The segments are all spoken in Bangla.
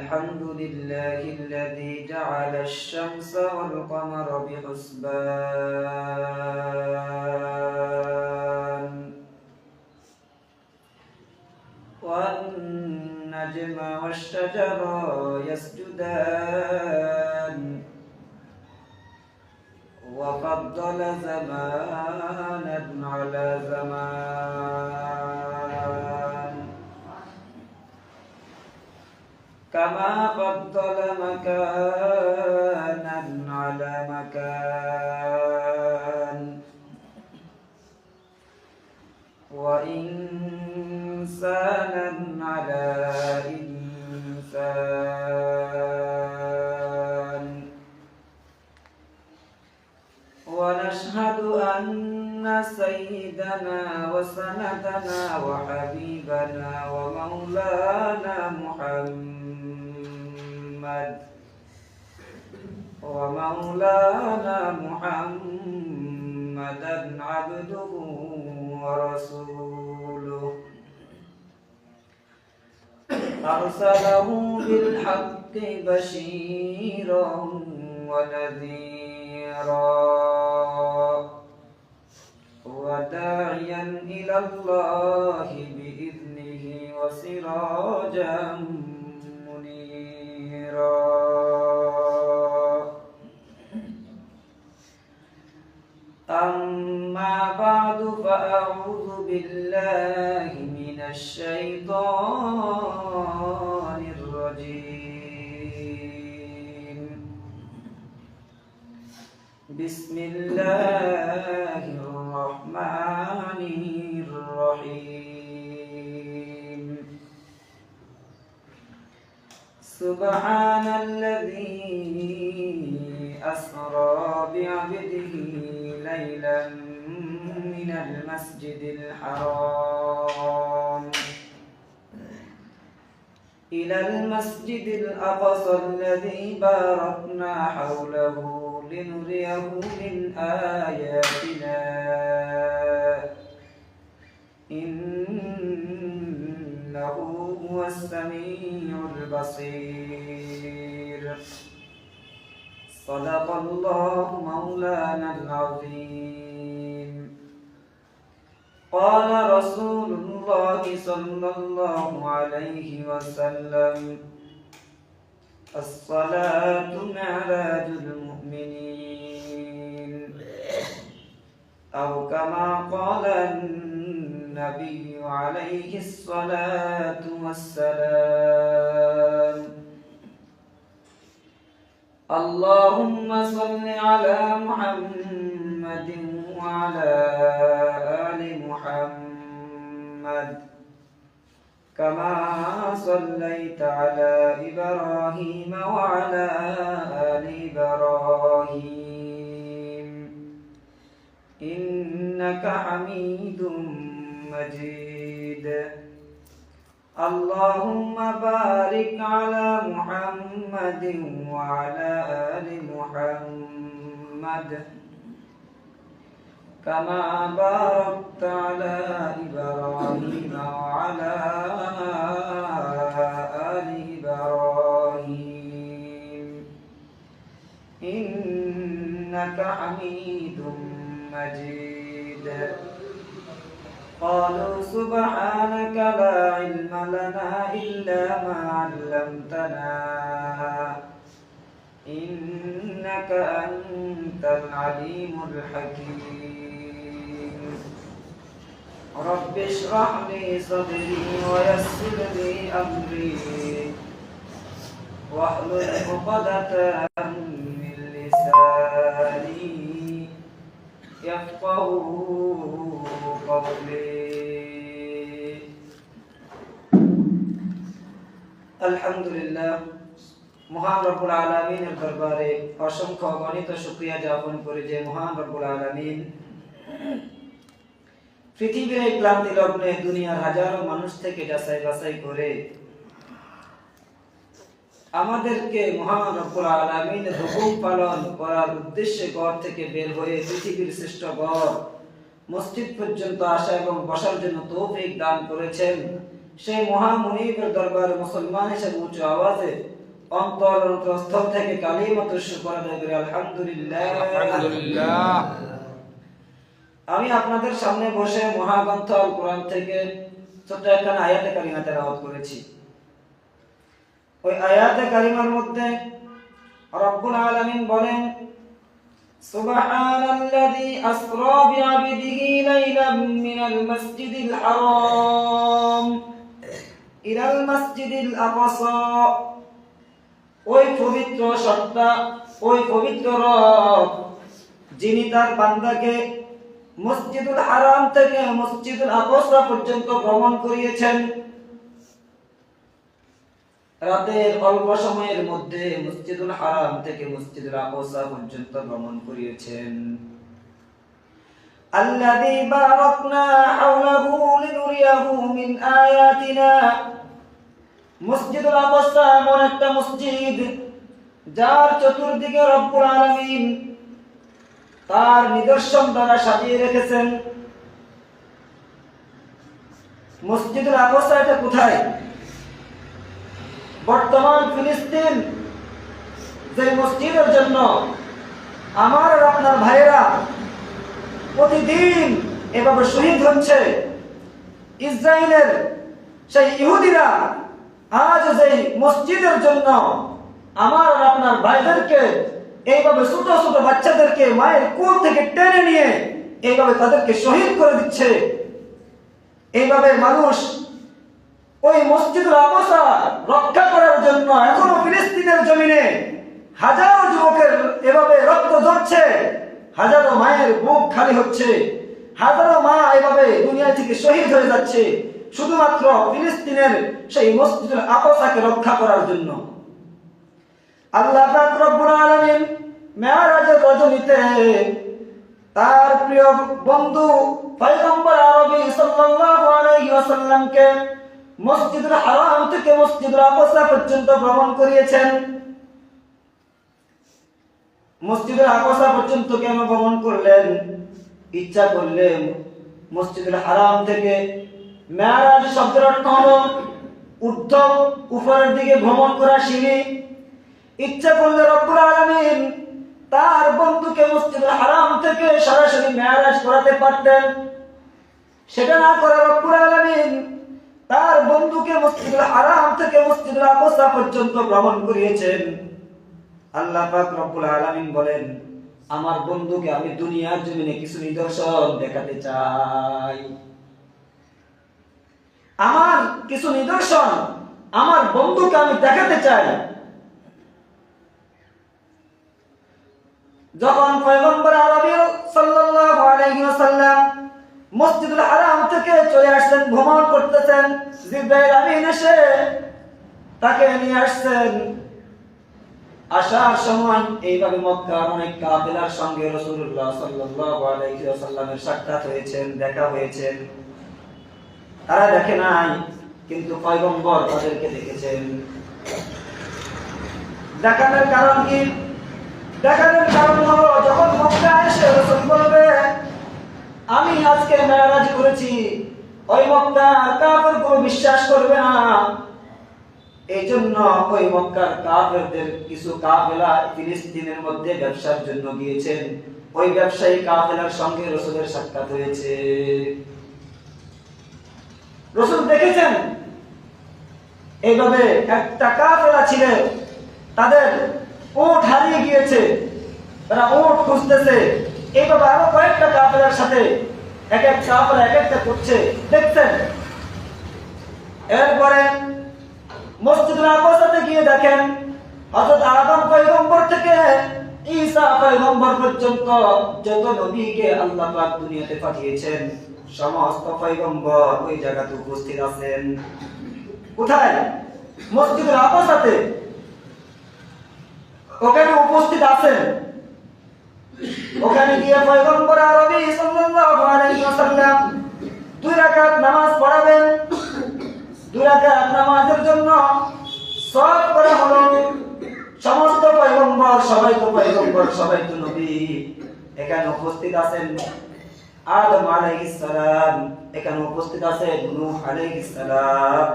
الحمد لله الذي جعل الشمس والقمر بحسبان والنجم والشجر يسجدان وفضل زمانا على زمان كما فضل مكانا على مكان وإنسانا على إنسان ونشهد أن سيدنا وسندنا وحبيبنا ومولانا محمدا عبده ورسوله أرسله بالحق بشيرا ونذيرا وداعيا إلى الله بإذنه وسراجا منيرا أما بعد فأعوذ بالله من الشيطان الرجيم بسم الله الرحمن الرحيم سبحان الذي أسرى بعبده ليلا من المسجد الحرام إلى المسجد الأقصى الذي باركنا حوله لنريه من آياتنا إنه هو السميع البصير صدق الله مولانا العظيم قال رسول الله صلى الله عليه وسلم الصلاة معراج المؤمنين أو كما قال النبي عليه الصلاة والسلام اللهم صل على محمد وعلى آل محمد كما صليت على إبراهيم وعلى آل إبراهيم إنك حميد مجيد اللهم بارك على محمد وعلى آل محمد كما باركت على إبراهيم وعلى آل إبراهيم إنك حميد مجيد قالوا سبحانك لا علم لنا إلا ما علمتنا إنك أنت العليم الحكيم رب اشرح لي صدري ويسر لي أمري واحلل عقدة من لساني يفقهوا قولي আলহামদুলিল্লাহ মহান রব্বুল আলামিনের দরবারে অসংখ্য অগণিত শুকরিয়া জ্ঞাপন করি যে মহান রব্বুল আলামিন পৃথিবীর এই ক্লান্তি লগ্নে দুনিয়ার হাজারো মানুষ থেকে যাচাই বাছাই করে আমাদেরকে মহান রব্বুল আলামিনের হুকুম পালন করার উদ্দেশ্যে ঘর থেকে বের হয়ে পৃথিবীর শ্রেষ্ঠ ঘর মসজিদ পর্যন্ত আসা এবং বসার জন্য তৌফিক দান করেছেন। সেই মহামুনিবের দরবারে মুসলমান হিসেবে উচ্চ আওয়াজে অন্তরস্থল থেকে কালিমাতুশ শুকর আদায় করি আলহামদুলিল্লাহ। আলহামদুলিল্লাহ। আমি আপনাদের সামনে বসে মহাগ্রন্থ আল কোরআন থেকে ছোট্ট একটা আয়াতে কারিমা তেলাওয়াত করেছি। ওই আয়াতে কারিমার মধ্যে রব্বুল আলামিন বলেন, সুবহানাল্লাযী আসরা বিআবদিহি লাইলাম মিনাল মাসজিদিল হারাম ইলাল মাসজিদিল আকসা। ওই পবিত্র সত্তা, ওই পবিত্র রব যিনি তার বান্দাকে মসজিদুল হারাম থেকে মসজিদুল আকসা পর্যন্ত ভ্রমণ করিয়েছেন। রাতের অল্প সময়ের মধ্যে মসজিদুল হারাম থেকে মসজিদুল আকসা পর্যন্ত ভ্রমণ করিয়েছেন। আল্লাযী বারাকনা হাওলাহু লিনুরিয়াহু মিন আয়াতিনা। মসজিদুল আকসা এমন একটা মসজিদ যার চতুর্দিকে রব্বুল আলামিন তার নিদর্শন দ্বারা সাজিয়ে রেখেছেন। মসজিদুল আকসা এটা কোথায়? বর্তমান ফিলিস্তিন, যে মসজিদের জন্য আমার আর আপনার ভাইয়েরা প্রতিদিন এভাবে শহীদ হচ্ছে, ইসরায়েলের সেই ইহুদিরা আজ যে মসজিদের জন্য আমার আর আপনার ভাইদেরকে এইভাবে ছোট ছোট বাচ্চাদেরকে মায়ের কোল থেকে টেনে নিয়ে এইভাবে তাদেরকে শহীদ করে দিচ্ছে। এইভাবে মানুষ ওই মসজিদুল আকসা রক্ষা করার জন্য এখনো ফিলিস্তিনের জমিনে হাজারো যুবকের এভাবে রক্ত ঝরছে, হাজারো মায়ের বুক খালি হচ্ছে, হাজারো মা এভাবে দুনিয়া থেকে শহীদ হয়ে যাচ্ছে শুধুমাত্র ফিলিস্তিনের সেই মসজিদুল আকসাকে রক্ষা করার জন্য। আল্লাহ পাক রব্বুল আলামিন মেরাজের রজনীতে তার প্রিয় বন্ধু পয়গম্বর আরবি সাল্লাল্লাহু আলাইহি ওয়াসাল্লামকে মসজিদুল হারাম থেকে মসজিদুল আকসা পর্যন্ত ভ্রমণ করিয়েছেন। মসজিদুল আকসা পর্যন্ত কেন ভ্রমণ করলেন? ইচ্ছা করলেন মসজিদুল হারাম থেকে, মেরাজ শব্দের অর্থ হলো ঊর্ধ্ব, উপরের দিকে ভ্রমণ করা সিঁড়ি। ইচ্ছা করলে রব্বুল আলামিন তার বন্ধুকে মসজিদুল হারাম থেকে সরাসরি মেরাজ করাতে পারতেন। সেটা না করে রব্বুল আলামিন তার বন্ধুকে মসজিদুল হারাম থেকে মসজিদুল আকসা পর্যন্ত ভ্রমণ করিয়েছেন। আল্লাহ পাক রব্বুল আলামিন বলেন, আমার বন্ধুকে আমি দুনিয়ার জমিনে কিছু নিদর্শন দেখাতে চাই। আমার কিছু নিদর্শন আমার বন্ধুকে আমি দেখাতে চাই। যখন পয়গম্বর আরবি সাল্লাল্লাহু আলাইহি ওয়াসাল্লাম মসজিদুল হারাম থেকে চলে আসছেন, ভ্রমণ করতেছেন, জিবরাইল আমিন এসে তাকে নিয়ে আসছেন। আসার সময় এইভাবে মক্কার অনেক কাফেলার সঙ্গে রাসূলুল্লাহ সাল্লাল্লাহু আলাইহি ওয়াসাল্লামের সাক্ষাৎ হয়েছেন, দেখা হয়েছেন। তারা দেখে নাই, কিন্তু পয়গম্বর তাদেরকে দেখেছেন। দেখানোর কারণ কি? দেখানোর কারণ হলো যখন মক্কা এসে রাসূল বলবে আমি আজকে মেরাজ করেছি, ওই মক্কার কাফেরগুলো বিশ্বাস করবে না। এই জন্য ওই মক্কার কাফেরদের কিছু কাফেলা ফিলিস্তিনের মধ্যে ব্যবসার জন্য গিয়েছেন। ওই ব্যবসায়ী কাফেলার সঙ্গে রাসূলের সাক্ষাৎ হয়েছে। রাসূল দেখেছেন এইভাবে একটা কাফেলা ছিল, তাদের উট হারিয়ে গিয়েছে, তারা উট খুঁজতেছে। এইভাবে আরো কয়েকটা কাফেলার সাথে এক এক কাফেলা এক একটা করছে, দেখছেন। এরপরে মসজিদুল আকসাতে গিয়ে দেখেন হযরত আদম পয়গম্বর থেকে ঈসা পয়গম্বর পর্যন্ত যত নবীকে আল্লাহ পাক দুনিয়াতে পাঠিয়েছেন সমস্ত পয়গম্বর ওই জায়গাতে উপস্থিত আছেন। কোথায়? মসজিদুল আকসাতে। ওখানে উপস্থিত আছেন। ওখানে গিয়ে পয়গম্বর আরবি সাল্লাল্লাহু আলাইহি ওয়াসাল্লাম 2 রাকাত নামাজ পড়াবেন। 2 রাকাত নামাজের জন্য সওয়াব করা হলো। সমস্ত পয়গম্বর, সবাই তো পয়গম্বর, সবাই তো নবী। এখানে উপস্থিত আছেন আদম আলাইহিস সালাম, এখানে উপস্থিত আছেন নূহ আলাইহিস সালাম,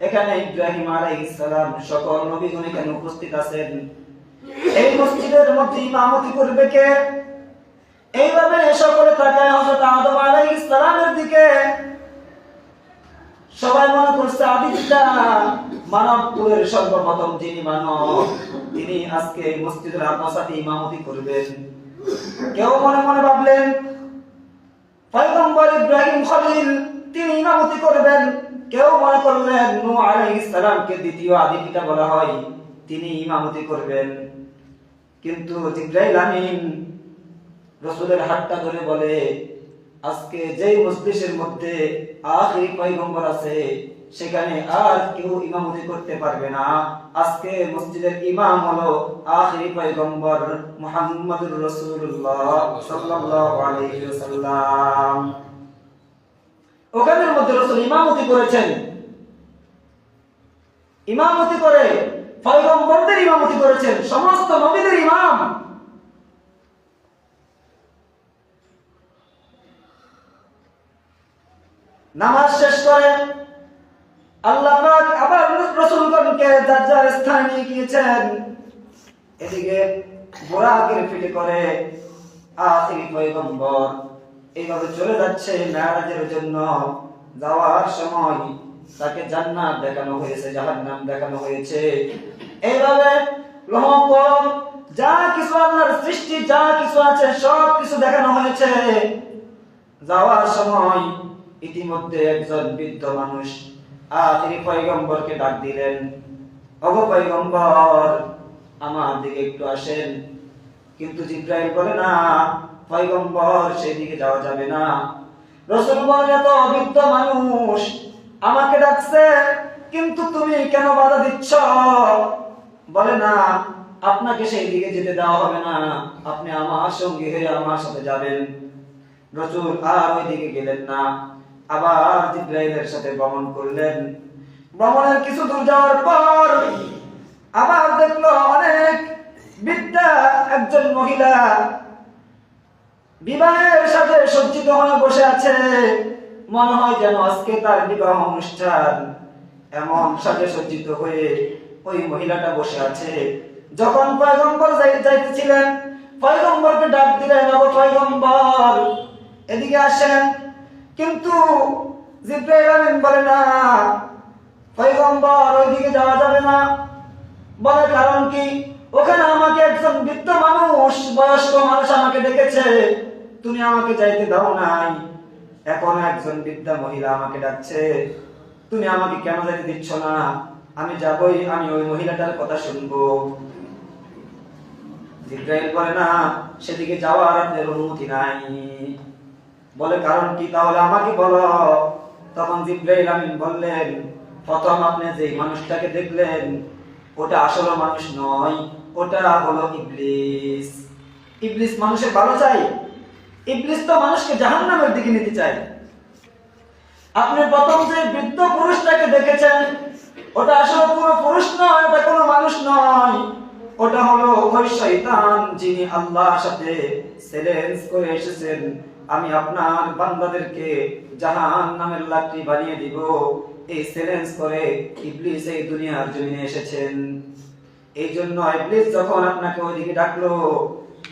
এখানে ইব্রাহিম আলাইহিস সালাম সকল নবীগণ এখানে উপস্থিত আছেন। এই মসজিদের মধ্যে ইমামতি করবে কে? এইভাবে সকলে তাকায় হযরত আদম আলাইহিস সালামের দিকে। সবাই মনে করছে আদি পিতা মানব কুলের সর্বপ্রথম যিনি মানব, তিনি আজকে মসজিদের আত্মসাতে ইমামতি করবেন। কেউ মনে মনে ভাবলেন পয়গম্বর ইব্রাহিম খলিল তিনি ইমামতি করবেন। কেউ মনে করলেন নূহ আলাইহিস সালামকে দ্বিতীয় আদি পিতা বলা হয়, তিনি ইমামতি করবেন। কিন্তু জিবরাইল আমিন রাসূলের হাতটা ধরে বলে, আজকে যেই মজলিসের মধ্যে আখিরি পয়গম্বর আছে সেখানে আর কেউ ইমামতি করতে পারবে না। আজকে মসজিদের ইমাম হলো আখিরি পয়গম্বর মুহাম্মদুর রাসূলুল্লাহ সাল্লাল্লাহু আলাইহি ওয়াসাল্লাম। ওখানের মধ্যে রাসূল ইমামতি করেছেন। ইমামতি করে পয়গম্বরদের ইমামতি করেছেন, সমস্ত নবীদের ইমাম। নামাজ শেষ করে আল্লাহ পাক আবার রাসূলগণকে যার যার স্থানে নিয়ে গিয়েছেন। এদিকে বুরাকের ফিলে করে আখিরি পয়গম্বর এইভাবে চলে যাচ্ছে মেরাজের জন্য। যাওয়ার সময় তাকে জান্নাত দেখানো হয়েছে, জাহান্নাম দেখানো হয়েছে। এইভাবে লোহকম যা কিছু আল্লাহর সৃষ্টি যা কিছু আছে সব কিছু দেখানো হয়েছে। যাওয়ার সময় ইতিমধ্যে একজন বৃদ্ধ মানুষ আখিরি পয়গম্বরকে ডাক দিলেন, ওগো পয়গম্বর আমার দিকে একটু আসেন। কিন্তু জিবরাইল বলে না, পয়গম্বর সেদিকে যাওয়া যাবে না। রাসূল বলে, তো বৃদ্ধ মানুষ আমাকে ডাকছে, কিন্তু তুমি কেন বাধা দিচ্ছ? বলে না, আপনাকে সেই দিকে যেতে দেওয়া হবে না, আপনি আমার সঙ্গে হয়ে আমার সাথে যাবেন। রাসূল আর ওই দিকে গেলেন না, আবার জিবরাইলের সাথে গমন করলেন। ভ্রমণের কিছু দূর যাওয়ার পর আবার দেখলো অনেক বৃদ্ধা একজন মহিলা বিবাহের সাথে সজ্জিত হয়ে বসে আছে। মনে হয় যেন আজকে তার বিবাহ অনুষ্ঠান। এমন সাজে সজ্জিত হয়ে ওই মহিলাটা বসে আছে। যখন পয়গম্বর যাইতেছিলেন, পয়গম্বরকে ডাক দিলেন, ওগো পয়গম্বর এদিকে আসেন। কিন্তু জিবরাইল আমিন বলে না, পয়গম্বর ওইদিকে যাওয়া যাবে না। বলে কারণ কি? ওখানে আমাকে একজন বৃদ্ধ মানুষ, বয়স্ক মানুষ আমাকে ডেকেছে, তুমি আমাকে যাইতে দাও নাই। এখন একজন বৃদ্ধা মহিলা আমাকে ডাকছে, তুমি আমাকে কেন যাইতে দিচ্ছ না? আমি যাবই, আমি ওই মহিলাটার কথা শুনবো। জিবরাইল বলে না, সেদিকে যাওয়ার আপনার অনুমতি নাই। বলে কারণ কি? তাহলে আমাকে বলো। তখন জিবরাইল আমিন বললেন, প্রথম আপনি যে মানুষটাকে দেখলেন ওটা আসলে মানুষ নয়, ওটা হলো ইবলিস। ইবলিস মানুষের ভালো চাই, ইবলিস তো মানুষকে জাহান্নামের দিকে নিতে চায়। আপনি প্রথম যে বৃদ্ধ পুরুষটাকে দেখেছেন ওটা আসলে কোনো পুরুষ নয়, ওটা কোনো মানুষ নয়, ওটা হলো ওই শয়তান যিনি আল্লাহর সাথে চ্যালেঞ্জ করে এসেছেন, আমি আপনার বান্দাদেরকে জাহান্নামের লাকড়ি বানিয়ে দিব। এই চ্যালেঞ্জ করে ইবলিস এই দুনিয়ার জমিনে এসেছেন। এই জন্য ইবলিস যখন আপনাকে ওইদিকে ডাকলো,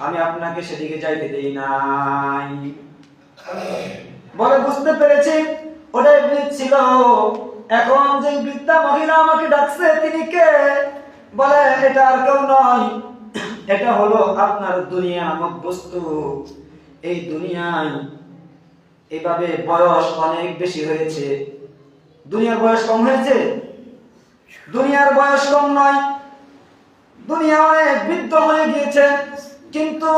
আমি আপনাকে সেদিকে যাইতে দেই নাই। বলে বুঝতে পেরেছি ওটা ইবলিস ছিল। এখন যে বৃদ্ধা মহিলা আমাকে ডাকছে তিনি কে? বলে এটা আর কেউ নয়, এটা হলো আপনার দুনিয়া নামক বস্তু। এই দুনিয়ায় এভাবে বয়স অনেক বেশি হয়েছে। দুনিয়ার বয়স কম হয়েছে? দুনিয়ার বয়স কম নয়, দুনিয়া অনেক বৃদ্ধ হয়ে গিয়েছে। কিন্তু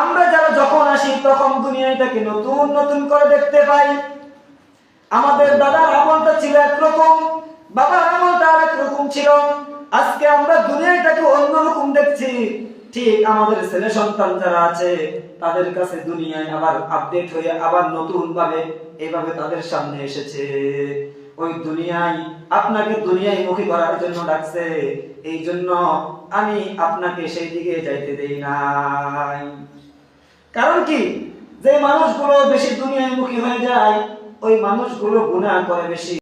আমরা যারা যখন আসি তখন দুনিয়াটাকে নতুন নতুন করে দেখতে পাই। আমাদের দাদার আমলটা ছিল একরকম, বাবার আমলটা আরেক রকম ছিল। আজকে আমরা দুনিয়াটাকে অন্যরকম দেখছি। ঠিক আমাদের ছেলে সন্তান যারা আছে তাদের কাছে দুনিয়ায় আবার আপডেট হয়ে আবার নতুন ভাবে এইভাবে তাদের সামনে এসেছে। ওই দুনিয়ায় আপনাকে দুনিয়ায় মুখী করার জন্য ডাকছে, এই জন্য আমি আপনাকে সেই দিকে যাইতে দেই নাই। কারণ কি? যে মানুষগুলো বেশি দুনিয়ায় মুখী হয়ে যায় ওই মানুষগুলো গুনাহ করে বেশি।